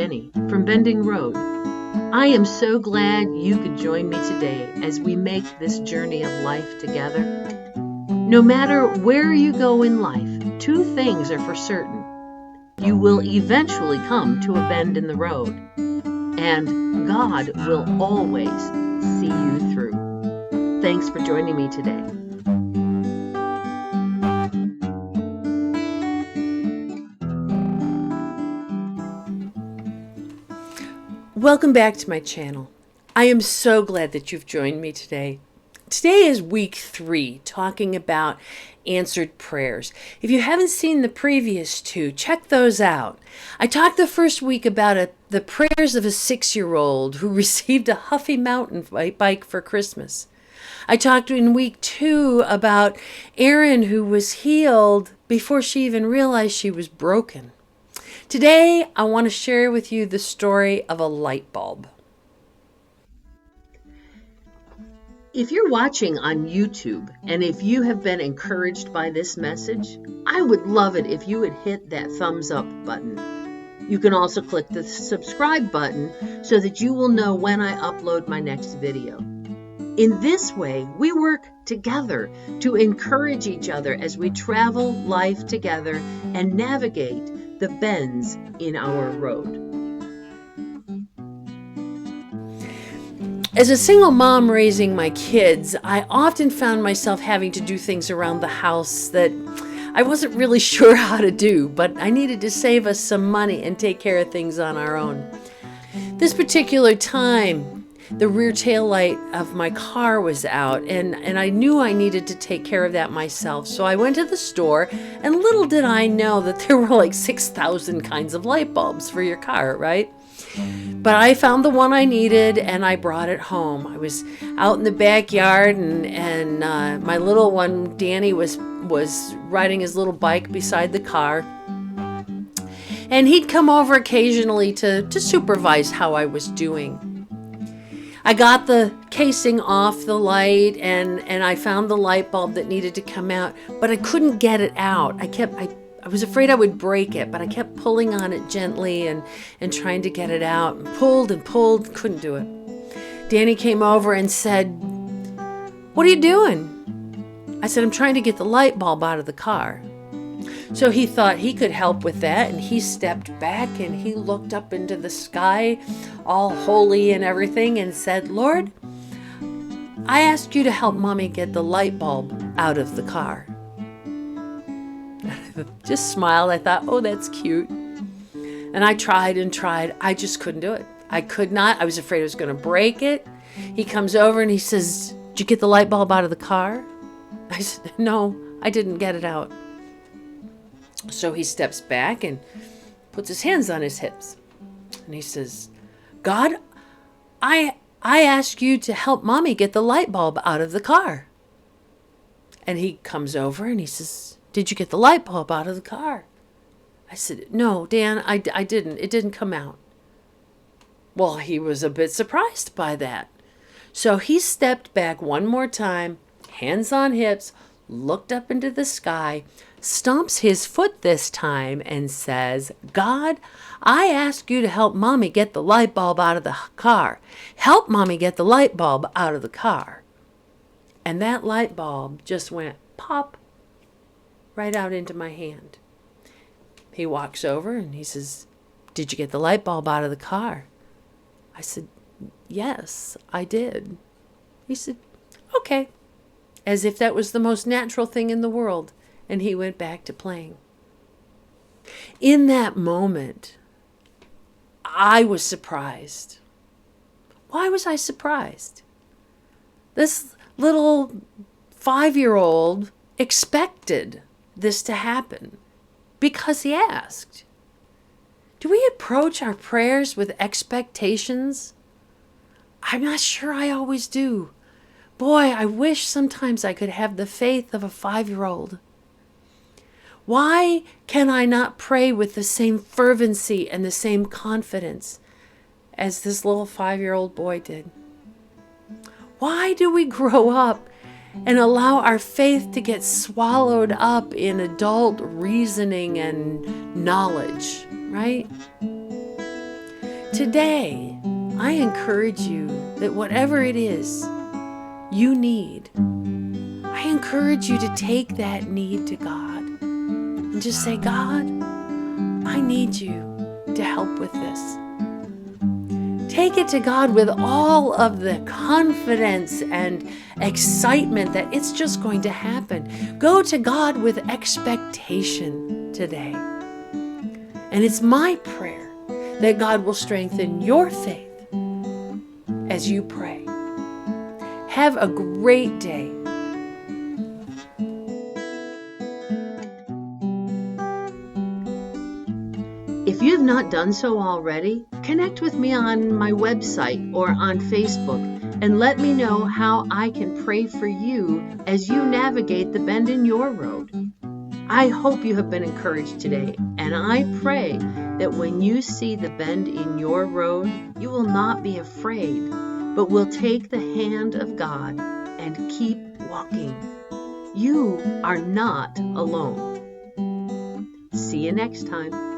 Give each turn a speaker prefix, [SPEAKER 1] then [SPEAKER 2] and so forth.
[SPEAKER 1] Jenny from Bending Road. I am so glad you could join me today as we make this journey of life together. No matter where you go in life, two things are for certain. You will eventually come to a bend in the road, and God will always see you through. Thanks for joining me today. Welcome back to my channel. I am so glad that you've joined me today. Today is week 3, talking about answered prayers. If you haven't seen the previous 2, check those out. I talked the first week about the prayers of a 6-year-old who received a huffy mountain bike for Christmas. I talked in week 2 about Erin, who was healed before she even realized she was broken. Today, I want to share with you the story of a light bulb. If you're watching on YouTube and if you have been encouraged by this message, I would love it if you would hit that thumbs up button. You can also click the subscribe button so that you will know when I upload my next video. In this way, we work together to encourage each other as we travel life together and navigate the bends in our road. As a single mom raising my kids, I often found myself having to do things around the house that I wasn't really sure how to do, but I needed to save us some money and take care of things on our own. This particular time, the rear tail light of my car was out, and I knew I needed to take care of that myself. So I went to the store, and little did I know that there were like 6,000 kinds of light bulbs for your car, right? But I found the one I needed, and I brought it home. I was out in the backyard, and my little one, Danny, was riding his little bike beside the car. And he'd come over occasionally to supervise how I was doing. I got the casing off the light, and I found the light bulb that needed to come out, but I couldn't get it out. I was afraid I would break it, but I kept pulling on it gently and trying to get it out. And pulled, couldn't do it. Danny came over and said, "What are you doing?" I said, "I'm trying to get the light bulb out of the car." So he thought he could help with that, and he stepped back and he looked up into the sky, all holy and everything, and said, "Lord, I ask you to help Mommy get the light bulb out of the car." Just smiled. I thought, oh, that's cute. And I tried and tried. I just couldn't do it. I could not. I was afraid I was going to break it. He comes over and he says, "Did you get the light bulb out of the car?" I said, "No, I didn't get it out." So he steps back and puts his hands on his hips. And he says, "God, I ask you to help Mommy get the light bulb out of the car." And he comes over and he says, "Did you get the light bulb out of the car?" I said, "No, Dan, I didn't. It didn't come out." Well, he was a bit surprised by that. So he stepped back one more time, hands on hips, looked up into the sky, stomps his foot this time and says, "God, I ask you to help Mommy get the light bulb out of the car. Help Mommy get the light bulb out of the car." And that light bulb just went pop right out into my hand. He walks over and he says, "Did you get the light bulb out of the car?" I said, "Yes, I did." He said, "Okay," as if that was the most natural thing in the world. And he went back to playing. In that moment, I was surprised. Why was I surprised? This little 5-year-old expected this to happen because he asked. Do we approach our prayers with expectations? I'm not sure I always do. Boy, I wish sometimes I could have the faith of a 5-year-old. Why can I not pray with the same fervency and the same confidence as this little 5-year-old boy did? Why do we grow up and allow our faith to get swallowed up in adult reasoning and knowledge, right? Today, I encourage you that whatever it is you need, I encourage you to take that need to God and just say, God, I need you to help with this. Take it to God with all of the confidence and excitement that it's just going to happen. Go to God with expectation today. And it's my prayer that God will strengthen your faith as you pray. Have a great day. If you have not done so already, connect with me on my website or on Facebook and let me know how I can pray for you as you navigate the bend in your road. I hope you have been encouraged today, and I pray that when you see the bend in your road, you will not be afraid, but will take the hand of God and keep walking. You are not alone. See you next time.